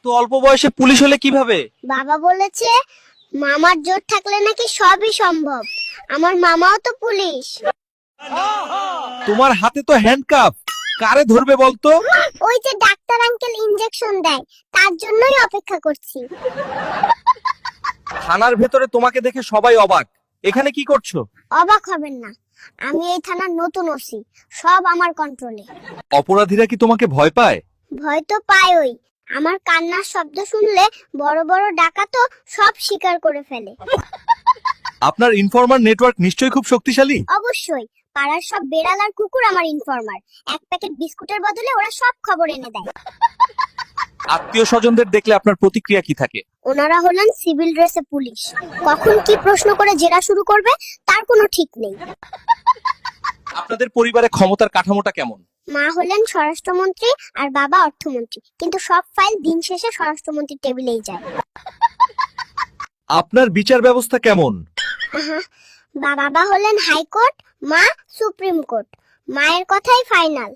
তো অল্প বয়সে পুলিশ হলে কিভাবে? বাবা বলেছে মামার জোর থাকলে নাকি সবই সম্ভব। আমার মামাও তো পুলিশ। তোমার হাতে তো হ্যান্ডকাফ, কারে ধরবে বলতো? ওই যে ডাক্তার আঙ্কেল ইনজেকশন দেয়, তার জন্যই অপেক্ষা করছি। থানার ভেতরে তোমাকে দেখে সবাই অবাক। এখানে কি করছো? অবাক হবেন না, আমি এই থানার নতুন ওসি, সব আমার কন্ট্রোলে। অপরাধীরা কি তোমাকে ভয় পায়? ভয় তো পায় ওই, আমার কান্নার শব্দ শুনলে বড় বড় ডাকাতও সব স্বীকার করে ফেলে। আপনার ইনফরমার নেটওয়ার্ক নিশ্চয়ই খুব শক্তিশালী। অবশ্যই, পাড়ার সব বেড়াল আর কুকুর আমার ইনফরমার। এক প্যাকেট বিস্কুটের বদলে ওরা সব খবর এনে দেয়। আত্মীয় স্বজনদের দেখলে আপনার প্রতিক্রিয়া কি থাকে? ওনারা হলেন সিভিল ড্রেসে পুলিশ, কখন কি প্রশ্ন করে জেরা শুরু করবে তার কোনো ঠিক নেই। আপনাদের পরিবারে ক্ষমতার কাঠামোটা কেমন? মা হলেন স্বরাষ্ট্রমন্ত্রী আর বাবা অর্থমন্ত্রী, কিন্তু সব ফাইল দিন শেষে স্বরাষ্ট্রমন্ত্রীর টেবিলেই যায়। আপনার বিচার ব্যবস্থা কেমন? বাবা হলেন হাইকোর্ট, মা সুপ্রিম কোর্ট, মায়ের কথাই ফাইনাল।